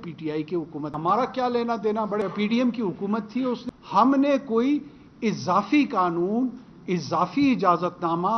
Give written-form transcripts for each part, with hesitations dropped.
P T I کی حکومت. ہمارا کیا لینا دینا, بڑے پی ڈی ایم کی حکومت تھی, ہم نے کوئی اضافی قانون, اضافی اجازت نامہ,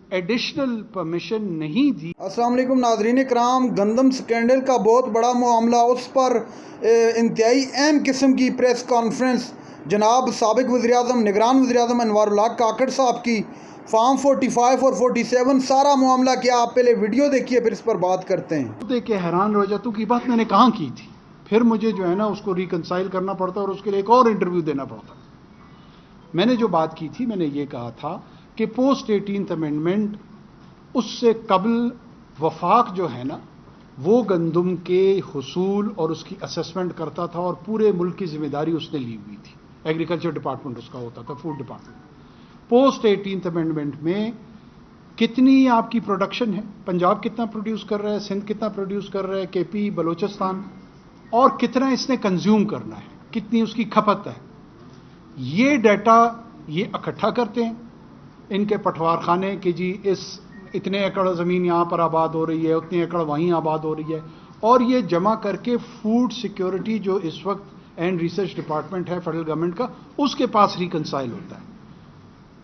ایڈیشنل پرمیشن نہیں دی. السلام علیکم ناظرین کرام. گندم سکینڈل کا بہت بڑا معاملہ, اس پر انتہائی اہم قسم کی پریس کانفرنس جناب سابق وزیراعظم, نگران وزیراعظم انوار الحق کاکڑ صاحب کی. فارم 45 اور 47 سارا معاملہ کیا, آپ پہلے ویڈیو دیکھیے پھر اس پر بات کرتے ہیں. دیکھ کے حیران رہ جاتا ہوں کہ بات میں نے کہاں کی تھی. پھر مجھے جو ہے نا اس کو ریکنسائل کرنا پڑتا اور اس کے لیے ایک اور انٹرویو دینا پڑتا. میں نے جو بات کی تھی, میں نے یہ کہا تھا کہ پوسٹ 18th امینڈمنٹ, اس سے قبل وفاق جو ہے نا وہ گندم کے حصول اور اس کی اسسمنٹ کرتا تھا اور پورے ملک کی ذمہ داری اس نے لی ہوئی تھی. ایگریکلچر ڈپارٹمنٹ اس کا ہوتا تھا, food department. Post 18th amendment میں کتنی آپ کی پروڈکشن ہے, پنجاب کتنا پروڈیوس کر رہا ہے, سندھ کتنا پروڈیوس کر رہا ہے, کے پی, بلوچستان, اور کتنا اس نے کنزیوم کرنا ہے, کتنی اس کی کھپت ہے. یہ ڈیٹا یہ اکٹھا کرتے ہیں ان کے پٹوار خانے کہ جی اتنے ایکڑ زمین یہاں پر آباد ہو رہی ہے, اتنے ایکڑ وہیں آباد ہو رہی ہے, اور یہ جمع کر کے فوڈ سیکیورٹی جو اس وقت اینڈ ریسرچ ڈپارٹمنٹ ہے فیڈرل گورنمنٹ کا, اس کے پاس ریکنسائل ہوتا ہے.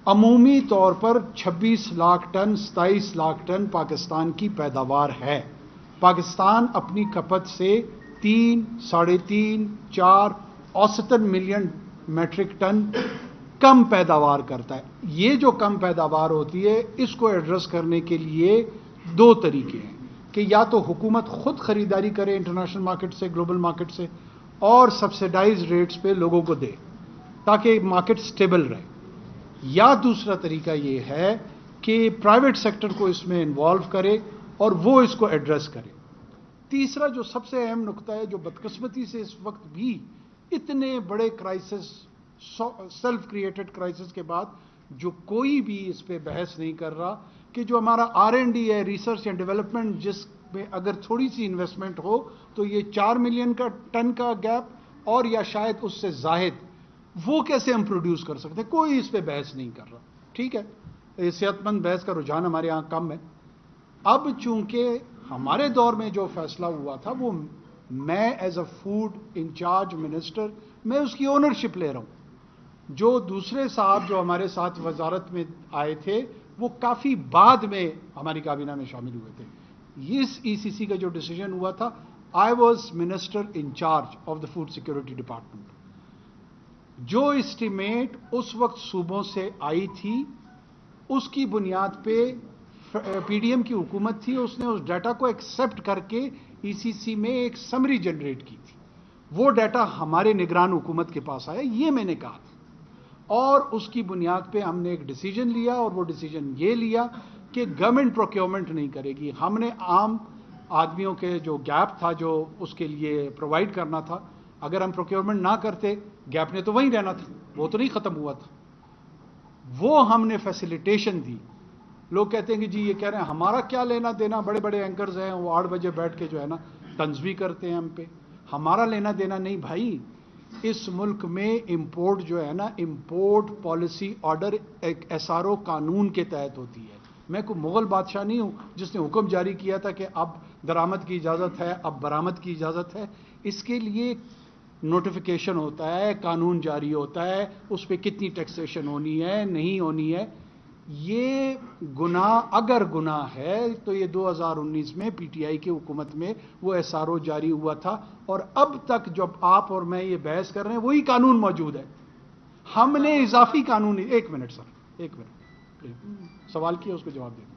عمومی طور پر 26 لاکھ ٹن 27 لاکھ ٹن پاکستان کی پیداوار ہے. پاکستان اپنی کھپت سے 3, 3.5, 4 اوسطاً ملین میٹرک ٹن کم پیداوار کرتا ہے. یہ جو کم پیداوار ہوتی ہے اس کو ایڈریس کرنے کے لیے دو طریقے ہیں کہ یا تو حکومت خود خریداری کرے انٹرنیشنل مارکیٹ سے, گلوبل مارکیٹ سے, اور سبسیڈائز ریٹس پہ لوگوں کو دے تاکہ مارکیٹ سٹیبل رہے, یا دوسرا طریقہ یہ ہے کہ پرائیویٹ سیکٹر کو اس میں انوالو کرے اور وہ اس کو ایڈریس کرے. تیسرا جو سب سے اہم نقطہ ہے, جو بدقسمتی سے اس وقت بھی اتنے بڑے کرائسس, سیلف کریٹڈ کرائسس کے بعد جو کوئی بھی اس پہ بحث نہیں کر رہا, کہ جو ہمارا R&D ہے, ریسرچ اینڈ ڈیولپمنٹ, جس میں اگر تھوڑی سی انویسٹمنٹ ہو تو یہ 4 ملین کا ٹن کا گیپ اور یا شاید اس سے زائد, وہ کیسے ہم پروڈیوس کر سکتے ہیں. کوئی اس پہ بحث نہیں کر رہا. ٹھیک ہے, صحت مند بحث کا رجحان ہمارے یہاں کم ہے. اب چونکہ ہمارے دور میں جو فیصلہ ہوا تھا وہ میں as a food incharge minister میں اس کی اونرشپ لے رہا ہوں. جو دوسرے صاحب جو ہمارے ساتھ وزارت میں آئے تھے وہ کافی بعد میں ہماری کابینہ میں شامل ہوئے تھے. اس ECC کا جو ڈیسیجن ہوا تھا, I was minister incharge of the food security department. جو اسٹیمیٹ اس وقت صوبوں سے آئی تھی اس کی بنیاد پہ پی ڈی ایم کی حکومت تھی, اس نے اس ڈیٹا کو ایکسیپٹ کر کے ECC میں ایک سمری جنریٹ کی تھی. وہ ڈیٹا ہمارے نگران حکومت کے پاس آیا, یہ میں نے کہا تھا, اور اس کی بنیاد پہ ہم نے ایک ڈیسیجن لیا, اور وہ ڈیسیجن یہ لیا کہ گورنمنٹ پروکیورمنٹ نہیں کرے گی. ہم نے عام آدمیوں کے جو گیپ تھا جو اس کے لیے پرووائڈ کرنا تھا, اگر ہم پروکیورمنٹ نہ کرتے گیپ نے تو وہیں رہنا تھا, وہ تو نہیں ختم ہوا تھا. وہ ہم نے فیسیلیٹیشن دی. لوگ کہتے ہیں کہ جی یہ کہہ رہے ہیں ہمارا کیا لینا دینا, بڑے بڑے اینکرز ہیں وہ 8 بجے بیٹھ کے جو ہے نا طنز بھی کرتے ہیں ہم پہ. ہمارا لینا دینا نہیں بھائی. اس ملک میں امپورٹ جو ہے نا, امپورٹ پالیسی آرڈر ایک SRO قانون کے تحت ہوتی ہے. میں کوئی مغل بادشاہ نہیں ہوں جس نے حکم جاری کیا تھا کہ اب درآمد کی اجازت ہے, اب برآمد کی اجازت ہے. اس کے لیے نوٹیفیکیشن ہوتا ہے, قانون جاری ہوتا ہے, اس پہ کتنی ٹیکسیشن ہونی ہے نہیں ہونی ہے. یہ گناہ اگر گناہ ہے تو یہ 2019 میں PTI کی حکومت میں وہ SRO جاری ہوا تھا, اور اب تک جب آپ اور میں یہ بحث کر رہے ہیں وہی قانون موجود ہے. ہم نے اضافی قانون, ایک منٹ سر, ایک منٹ, سوال کیا اس کو جواب دے دیں.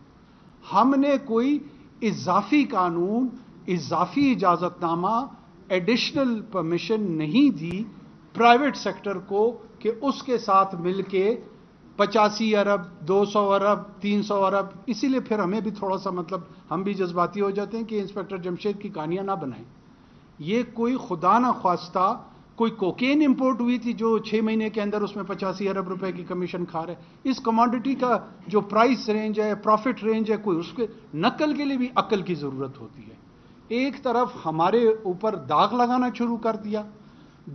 ہم نے کوئی اضافی قانون, اضافی اجازت نامہ, ایڈیشنل پرمیشن نہیں دی پرائیویٹ سیکٹر کو کہ اس کے ساتھ مل کے 85 ارب, 200 ارب, 300 ارب. اسی لیے پھر ہمیں بھی تھوڑا سا مطلب ہم بھی جذباتی ہو جاتے ہیں کہ انسپیکٹر جمشید کی کہانیاں نہ بنائیں. یہ کوئی خدا نہ خواستہ کوئی کوکین امپورٹ ہوئی تھی جو 6 مہینے کے اندر اس میں 85 ارب روپے کی کمیشن کھا رہے. اس کموڈٹی کا جو پرائس رینج ہے, پروفٹ رینج ہے, کوئی اس کے نقل کے لیے بھی عقل کی ضرورت ہوتی ہے. ایک طرف ہمارے اوپر داغ لگانا شروع کر دیا,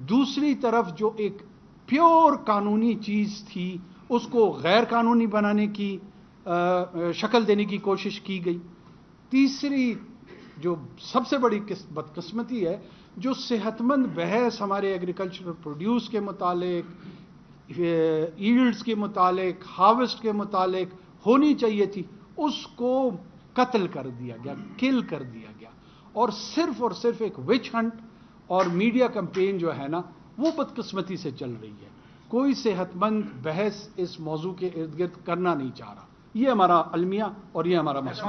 دوسری طرف جو ایک پیور قانونی چیز تھی اس کو غیر قانونی بنانے کی شکل دینے کی کوشش کی گئی. تیسری جو سب سے بڑی بدقسمتی ہے جو صحت مند بحث ہمارے ایگریکلچرل پروڈیوس کے متعلق، ایلڈز کے متعلق، ہارویسٹ کے متعلق ہونی چاہیے تھی، اس کو قتل کر دیا گیا، کل کر دیا گیا، اور صرف ایک وچ ہنٹ اور میڈیا کمپین جو ہے نا وہ بدقسمتی سے چل رہی ہے۔ کوئی صحت مند بحث اس موضوع کے ارد گرد کرنا نہیں چاہ رہا۔ یہ ہمارا المیہ اور یہ ہمارا مسئلہ۔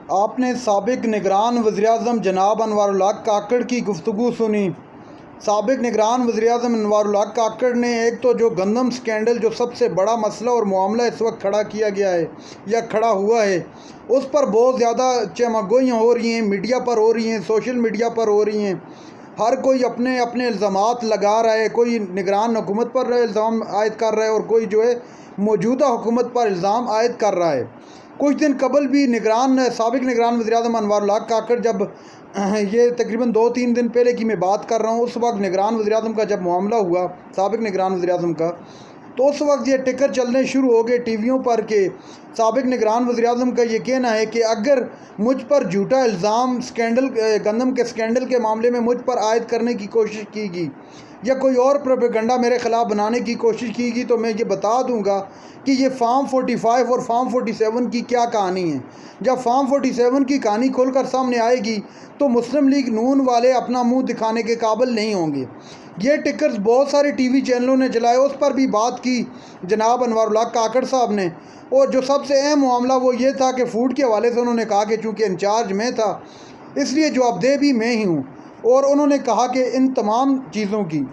آپ نے سابق نگران وزیراعظم جناب انوار الحق کاکڑ کی گفتگو سنی۔ سابق نگران وزیراعظم انوار الحق کاکڑ نے ایک تو جو گندم سکینڈل جو سب سے بڑا مسئلہ اور معاملہ اس وقت کھڑا کیا گیا ہے یا کھڑا ہوا ہے، اس پر بہت زیادہ چمگوئیاں ہو رہی ہیں، میڈیا پر ہو رہی ہیں، سوشل میڈیا پر ہو رہی ہیں۔ ہر کوئی اپنے الزامات لگا رہا ہے، کوئی نگران حکومت پر الزام عائد کر رہا ہے اور کوئی جو ہے موجودہ حکومت پر الزام عائد کر رہا ہے۔ کچھ دن قبل بھی سابق نگران وزیراعظم انوار الحق کاکڑ جب یہ تقریباً 2-3 دن پہلے کی میں بات کر رہا ہوں، اس وقت نگران وزیراعظم کا جب معاملہ ہوا، سابق نگران وزیراعظم کا، تو اس وقت یہ ٹکر چلنے شروع ہو گئے ٹی ویوں پر کہ سابق نگران وزیراعظم کا یہ کہنا ہے کہ اگر مجھ پر جھوٹا الزام گندم کے سکینڈل کے معاملے میں مجھ پر عائد کرنے کی کوشش کی گئی یا کوئی اور پروپیگنڈا میرے خلاف بنانے کی کوشش کی گئی تو میں یہ بتا دوں گا کہ یہ فارم 45 اور فارم 47 کی کیا کہانی ہے۔ جب فارم 47 کی کہانی کھول کر سامنے آئے گی تو مسلم لیگ نون والے اپنا منہ دکھانے کے قابل نہیں ہوں گے۔ یہ ٹکرز بہت سارے ٹی وی چینلوں نے جلائے، اس پر بھی بات کی جناب انوار الحق کاکڑ صاحب نے، اور جو سب سے اہم معاملہ وہ یہ تھا کہ فوڈ کے حوالے سے انہوں نے کہا کہ چونکہ انچارج میں تھا اس لیے جواب دہ بھی میں ہی ہوں، اور انہوں نے کہا کہ ان تمام چیزوں کی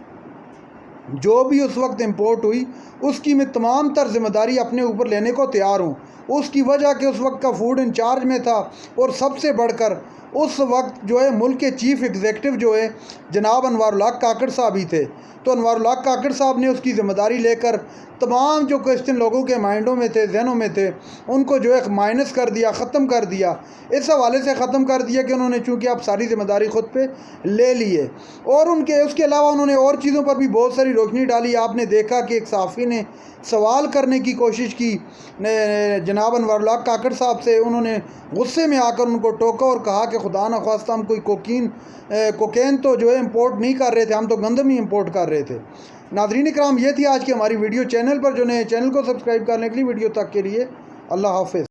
جو بھی اس وقت امپورٹ ہوئی اس کی میں تمام تر ذمہ داری اپنے اوپر لینے کو تیار ہوں۔ اس کی وجہ کہ اس وقت کا فوڈ انچارج میں تھا، اور سب سے بڑھ کر اس وقت جو ہے ملک کے چیف ایگزیکٹو جو ہے جناب انوار الحق کاکڑ صاحب ہی تھے۔ تو انوار الحق کاکڑ صاحب نے اس کی ذمہ داری لے کر تمام جو کوسچن لوگوں کے مائنڈوں میں تھے، ذہنوں میں تھے، ان کو جو ہے مائنس کر دیا، ختم کر دیا۔ اس حوالے سے ختم کر دیا کہ انہوں نے چونکہ اب ساری ذمہ داری خود پہ لے لی ہے، اور اس کے علاوہ انہوں نے اور چیزوں پر بھی بہت ساری روشنی ڈالی۔ آپ نے دیکھا کہ ایک صحافی نے سوال کرنے کی کوشش کی جناب انوار الحق کاکڑ صاحب سے، انہوں نے غصے میں آ کر ان کو ٹوکا اور کہا کہ خدا نخواستہ ہم کوئی کوکین تو جو ہے امپورٹ نہیں کر رہے تھے، ہم تو گندم ہی امپورٹ کر رہے تھے۔ ناظرین کرام، یہ تھی آج کی ہماری ویڈیو۔ چینل پر جو نئے چینل کو سبسکرائب کرنے کے لیے، ویڈیو تک کے لیے اللہ حافظ۔